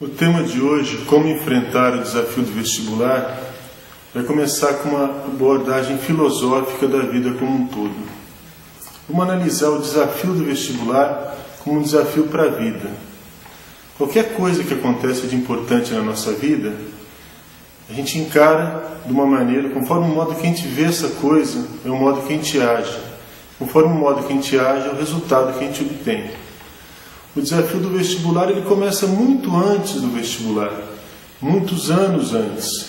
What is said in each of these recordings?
O tema de hoje, como enfrentar o desafio do vestibular, vai começar com uma abordagem filosófica da vida como um todo. Vamos analisar o desafio do vestibular como um desafio para a vida. Qualquer coisa que acontece de importante na nossa vida, a gente encara de uma maneira, conforme o modo que a gente vê essa coisa, é o modo que a gente age. Conforme o modo que a gente age, é o resultado que a gente obtém. O desafio do vestibular ele começa muito antes do vestibular, muitos anos antes.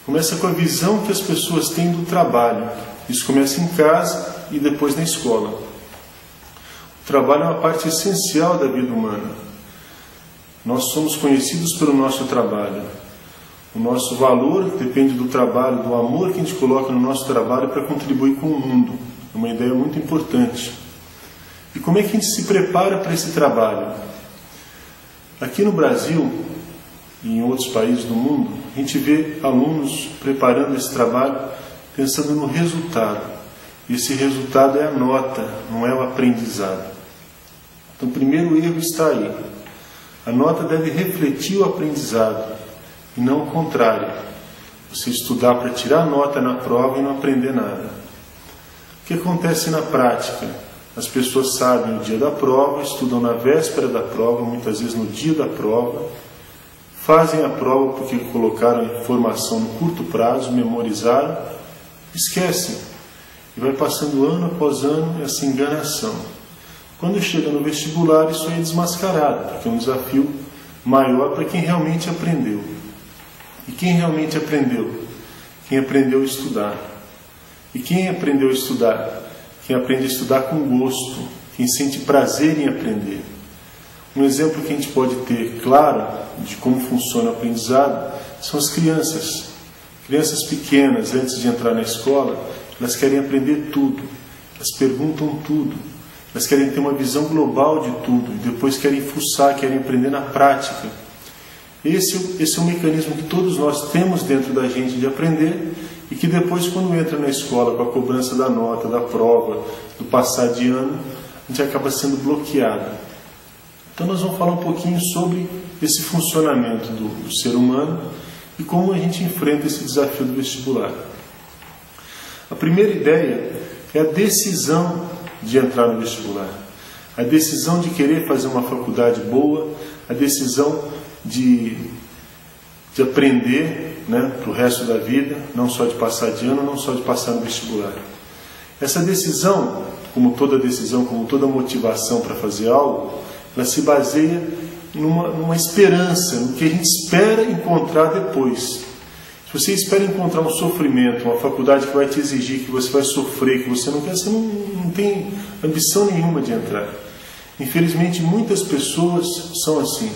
Começa com a visão que as pessoas têm do trabalho. Isso começa em casa e depois na escola. O trabalho é uma parte essencial da vida humana. Nós somos conhecidos pelo nosso trabalho. O nosso valor depende do trabalho, do amor que a gente coloca no nosso trabalho para contribuir com o mundo. É uma ideia muito importante. E como é que a gente se prepara para esse trabalho? Aqui no Brasil e em outros países do mundo, a gente vê alunos preparando esse trabalho pensando no resultado. Esse resultado é a nota, não é o aprendizado. Então, o primeiro erro está aí. A nota deve refletir o aprendizado e não o contrário. Você estudar para tirar nota na prova e não aprender nada. O que acontece na prática? As pessoas sabem o dia da prova, estudam na véspera da prova, muitas vezes no dia da prova, fazem a prova porque colocaram informação no curto prazo, memorizaram, esquecem. E vai passando ano após ano essa enganação. Quando chega no vestibular, isso aí é desmascarado, porque é um desafio maior para quem realmente aprendeu. E quem realmente aprendeu? Quem aprendeu a estudar. E quem aprendeu a estudar? Quem aprende a estudar com gosto, quem sente prazer em aprender. Um exemplo que a gente pode ter claro de como funciona o aprendizado são as crianças. Crianças pequenas, antes de entrar na escola, elas querem aprender tudo, elas perguntam tudo, elas querem ter uma visão global de tudo, e depois querem fuçar, querem aprender na prática. Esse é um mecanismo que todos nós temos dentro da gente de aprender, e que depois, quando entra na escola com a cobrança da nota, da prova, do passar de ano, a gente acaba sendo bloqueado. Então nós vamos falar um pouquinho sobre esse funcionamento do ser humano e como a gente enfrenta esse desafio do vestibular. A primeira ideia é a decisão de entrar no vestibular. A decisão de querer fazer uma faculdade boa, a decisão de aprender para o resto da vida, não só de passar de ano, não só de passar no vestibular. Essa decisão, como toda decisão, como toda motivação para fazer algo, ela se baseia numa esperança, no que a gente espera encontrar depois. Se você espera encontrar um sofrimento, uma faculdade que vai te exigir, que você vai sofrer, que você não quer, você não tem ambição nenhuma de entrar. Infelizmente, muitas pessoas são assim.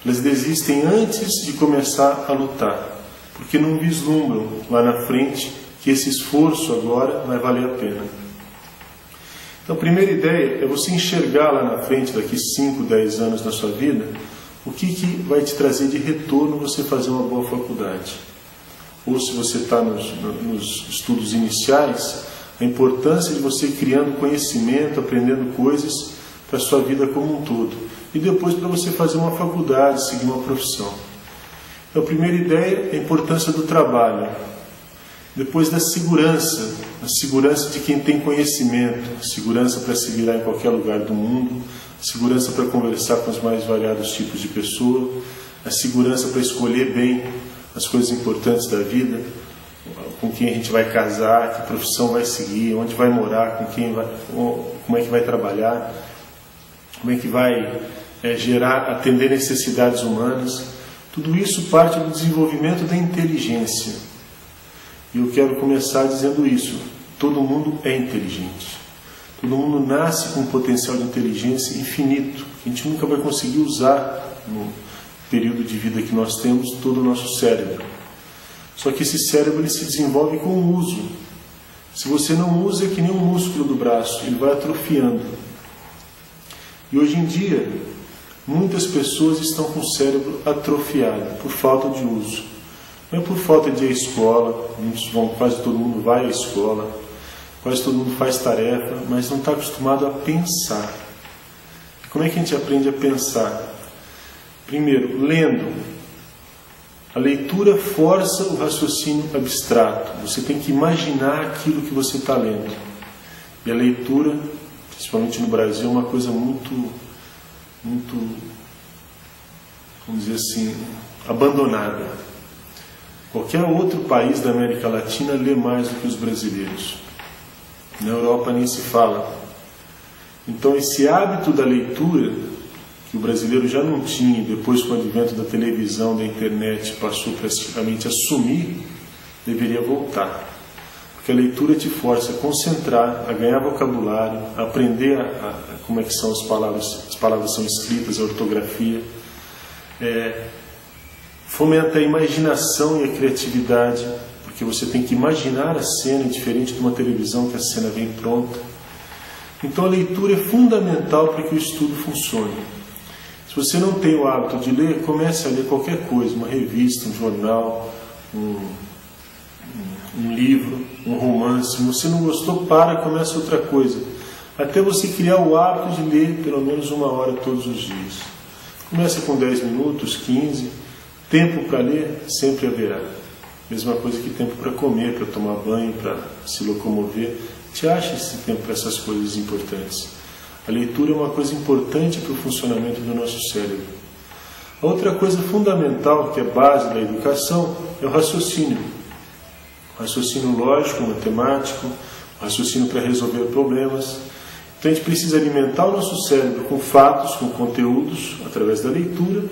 Elas desistem antes de começar a lutar, porque não vislumbram lá na frente que esse esforço agora vai valer a pena. Então a primeira ideia é você enxergar lá na frente, daqui 5, 10 anos na sua vida, o que vai te trazer de retorno você fazer uma boa faculdade. Ou se você está nos estudos iniciais, a importância de você ir criando conhecimento, aprendendo coisas para a sua vida como um todo. E depois para você fazer uma faculdade, seguir uma profissão. Então, a primeira ideia é a importância do trabalho. Depois da segurança, a segurança de quem tem conhecimento, a segurança para se virar em qualquer lugar do mundo, a segurança para conversar com os mais variados tipos de pessoa, a segurança para escolher bem as coisas importantes da vida, com quem a gente vai casar, que profissão vai seguir, onde vai morar, como é que vai trabalhar, como é que vai atender necessidades humanas. Tudo isso parte do desenvolvimento da inteligência. E eu quero começar dizendo isso. Todo mundo é inteligente. Todo mundo nasce com um potencial de inteligência infinito, que a gente nunca vai conseguir usar no período de vida que nós temos, todo o nosso cérebro. Só que esse cérebro ele se desenvolve com o uso. Se você não usa, é que nem um músculo do braço, ele vai atrofiando. E hoje em dia, muitas pessoas estão com o cérebro atrofiado por falta de uso. Não é por falta de ir à escola, quase todo mundo vai à escola, quase todo mundo faz tarefa, mas não está acostumado a pensar. Como é que a gente aprende a pensar? Primeiro, lendo. A leitura força o raciocínio abstrato. Você tem que imaginar aquilo que você está lendo. E a leitura, principalmente no Brasil, é uma coisa muito, vamos dizer assim, abandonada. Qualquer outro país da América Latina lê mais do que os brasileiros. Na Europa nem se fala. Então esse hábito da leitura, que o brasileiro já não tinha, depois com o advento da televisão, da internet, passou praticamente a sumir, deveria voltar. Porque a leitura te força a concentrar, a ganhar vocabulário, a aprender como é que são as palavras são escritas, a ortografia. Fomenta a imaginação e a criatividade, porque você tem que imaginar a cena, diferente de uma televisão que a cena vem pronta. Então a leitura é fundamental para que o estudo funcione. Se você não tem o hábito de ler, comece a ler qualquer coisa, uma revista, um jornal, um livro, um romance. Se você não gostou, começa outra coisa. Até você criar o hábito de ler pelo menos 1 hora todos os dias. Começa com 10 minutos, 15. Tempo para ler sempre haverá. Mesma coisa que tempo para comer, para tomar banho, para se locomover. Te acha esse tempo para essas coisas importantes. A leitura é uma coisa importante para o funcionamento do nosso cérebro. A outra coisa fundamental, que é base da educação, é o raciocínio. O raciocínio lógico, matemático, o raciocínio para resolver problemas. Então a gente precisa alimentar o nosso cérebro com fatos, com conteúdos, através da leitura,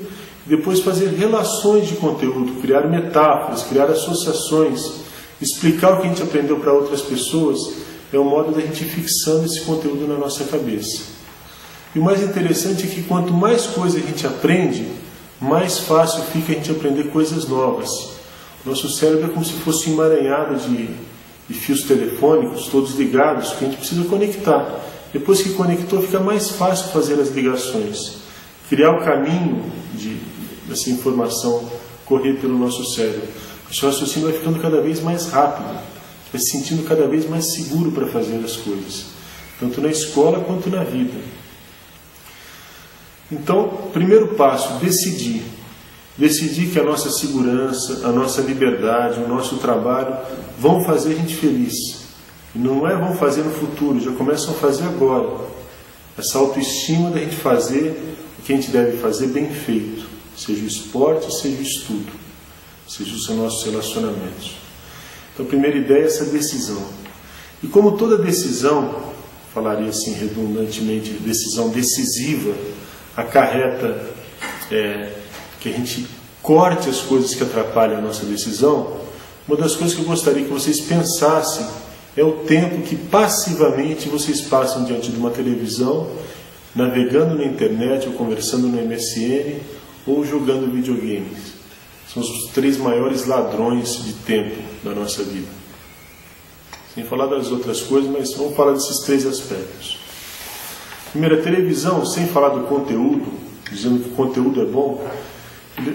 e depois fazer relações de conteúdo, criar metáforas, criar associações, explicar o que a gente aprendeu para outras pessoas. É o modo da gente ir fixando esse conteúdo na nossa cabeça. E o mais interessante é que quanto mais coisa a gente aprende, mais fácil fica a gente aprender coisas novas. O nosso cérebro é como se fosse um emaranhado de fios telefônicos, todos ligados, que a gente precisa conectar. Depois que conectou, fica mais fácil fazer as ligações. Criar o caminho dessa informação correr pelo nosso cérebro. O seu raciocínio vai ficando cada vez mais rápido. Vai se sentindo cada vez mais seguro para fazer as coisas, tanto na escola quanto na vida. Então, primeiro passo, decidir. Decidir que a nossa segurança, a nossa liberdade, o nosso trabalho vão fazer a gente feliz. E não vão fazer no futuro, já começam a fazer agora. Essa autoestima da gente fazer o que a gente deve fazer bem feito, seja o esporte, seja o estudo, seja os nossos relacionamentos. Então a primeira ideia é essa decisão. E como toda decisão, falaria assim redundantemente, decisão decisiva, acarreta que a gente corte as coisas que atrapalham a nossa decisão, uma das coisas que eu gostaria que vocês pensassem é o tempo que passivamente vocês passam diante de uma televisão, navegando na internet, ou conversando no MSN, ou jogando videogames. São os 3 maiores ladrões de tempo da nossa vida. Sem falar das outras coisas, mas vamos falar desses 3 aspectos. Primeiro, a televisão, sem falar do conteúdo, dizendo que o conteúdo é bom,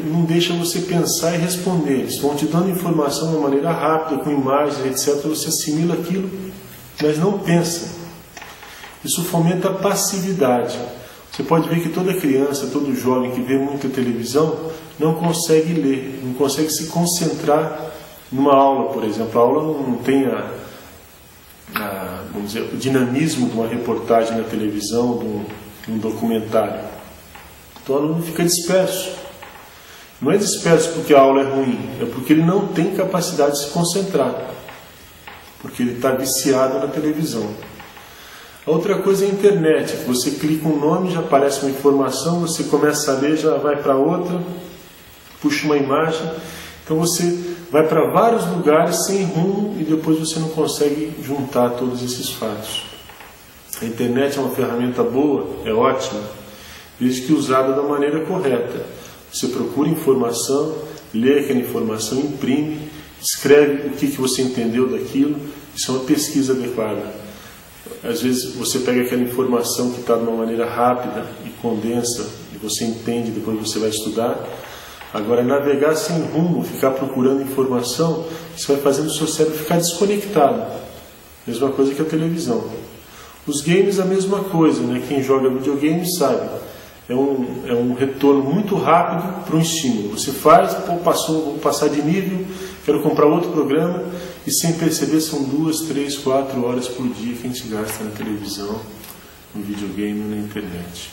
não deixa você pensar e responder. Eles vão te dando informação de uma maneira rápida, com imagens, etc. Você assimila aquilo, mas não pensa. Isso fomenta a passividade. Você pode ver que toda criança, todo jovem que vê muita televisão não consegue ler, não consegue se concentrar numa aula, por exemplo. A aula não tem vamos dizer, o dinamismo de uma reportagem na televisão, de um documentário. Então o aluno fica disperso. Não é disperso porque a aula é ruim, é porque ele não tem capacidade de se concentrar, porque ele está viciado na televisão. A outra coisa é a internet, que você clica um nome, já aparece uma informação, você começa a ler, já vai para outra, puxa uma imagem, então você vai para vários lugares sem rumo e depois você não consegue juntar todos esses fatos. A internet é uma ferramenta boa, é ótima, desde que usada da maneira correta. Você procura informação, lê aquela informação, imprime, escreve o que você entendeu daquilo, isso é uma pesquisa adequada. Às vezes você pega aquela informação que está de uma maneira rápida e condensa, e você entende, depois você vai estudar. Agora, navegar sem rumo, ficar procurando informação, isso vai fazendo o seu cérebro ficar desconectado. Mesma coisa que a televisão. Os games, a mesma coisa, né? Quem joga videogame sabe. é um retorno muito rápido para um estímulo. Você faz, pô, vou passar de nível, quero comprar outro programa, e sem perceber são 2, 3, 4 horas por dia que a gente gasta na televisão, no videogame e na internet.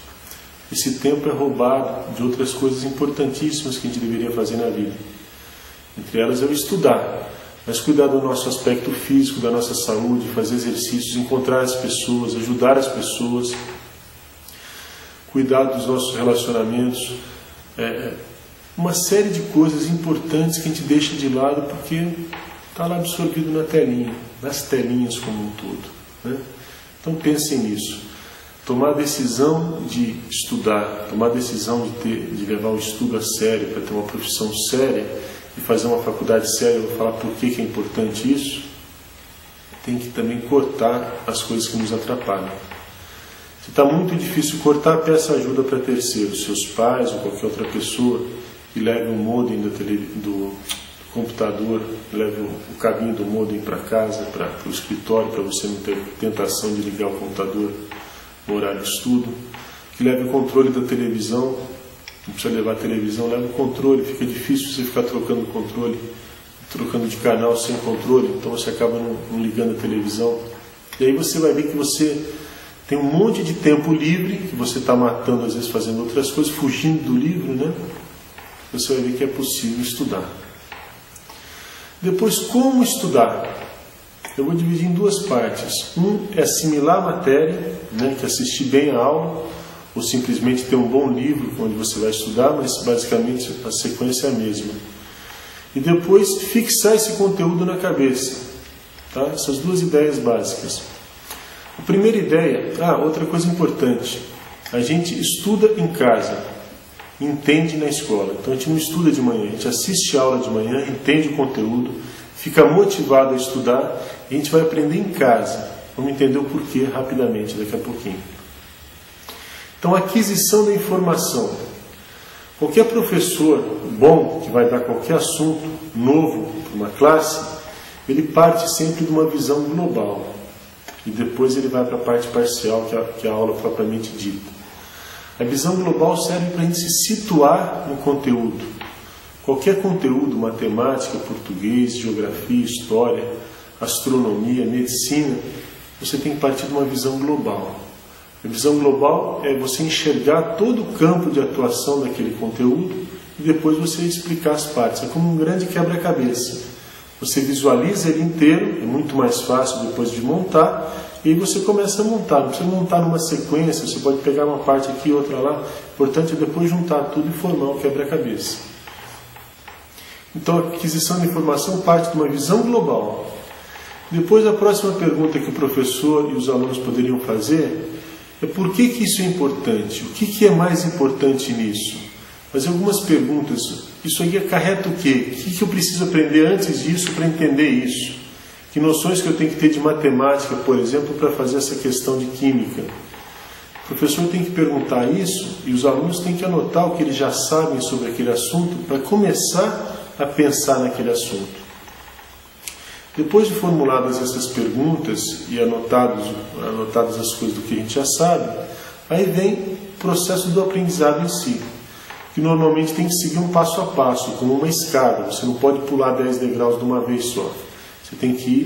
Esse tempo é roubado de outras coisas importantíssimas que a gente deveria fazer na vida. Entre elas é o estudar, mas cuidar do nosso aspecto físico, da nossa saúde, fazer exercícios, encontrar as pessoas, ajudar as pessoas, cuidar dos nossos relacionamentos, uma série de coisas importantes que a gente deixa de lado porque está lá absorvido na telinha, nas telinhas como um todo, né? Então pensem nisso. Tomar a decisão de estudar, tomar a decisão de levar o estudo a sério, para ter uma profissão séria e fazer uma faculdade séria, eu vou falar por que é importante isso, tem que também cortar as coisas que nos atrapalham. Se está muito difícil cortar, peça ajuda para terceiros, seus pais ou qualquer outra pessoa, que leve o modem do computador, leve o cabinho do modem para casa, para o escritório, para você não ter tentação de ligar o computador no horário de estudo, que leve o controle da televisão, não precisa levar a televisão, leva o controle, fica difícil você ficar trocando o controle, trocando de canal sem controle, então você acaba não ligando a televisão. E aí você vai ver que você tem um monte de tempo livre, que você está matando às vezes fazendo outras coisas, fugindo do livro, né? Você vai ver que é possível estudar. Depois, como estudar? Eu vou dividir em duas partes. Um é assimilar a matéria, né, que é assistir bem a aula, ou simplesmente ter um bom livro onde você vai estudar, mas basicamente a sequência é a mesma. E depois fixar esse conteúdo na cabeça. Tá? Essas duas ideias básicas. A primeira ideia, outra coisa importante, a gente estuda em casa, entende na escola. Então a gente não estuda de manhã, a gente assiste a aula de manhã, entende o conteúdo, fica motivado a estudar e a gente vai aprender em casa. Vamos entender o porquê rapidamente, daqui a pouquinho. Então, a aquisição da informação. Qualquer professor bom que vai dar qualquer assunto novo para uma classe, ele parte sempre de uma visão global. E depois ele vai para a parte parcial, que é a aula propriamente dita. A visão global serve para a gente se situar no conteúdo. Qualquer conteúdo, matemática, português, geografia, história, astronomia, medicina, você tem que partir de uma visão global. A visão global é você enxergar todo o campo de atuação daquele conteúdo e depois você explicar as partes. É como um grande quebra-cabeça. Você visualiza ele inteiro, é muito mais fácil depois de montar, e aí você começa a montar. Não precisa montar numa sequência, você pode pegar uma parte aqui e outra lá. O importante é depois juntar tudo e formar um quebra-cabeça. Então a aquisição de informação parte de uma visão global. Depois a próxima pergunta que o professor e os alunos poderiam fazer é por que isso é importante? O que é mais importante nisso? Fazer algumas perguntas. Isso aí acarreta o quê? O que eu preciso aprender antes disso para entender isso? Que noções que eu tenho que ter de matemática, por exemplo, para fazer essa questão de química? O professor tem que perguntar isso e os alunos têm que anotar o que eles já sabem sobre aquele assunto para começar a pensar naquele assunto. Depois de formuladas essas perguntas e anotadas as coisas do que a gente já sabe, aí vem o processo do aprendizado em si, que normalmente tem que seguir um passo a passo, como uma escada. Você não pode pular 10 degraus de uma vez só. Você tem que ir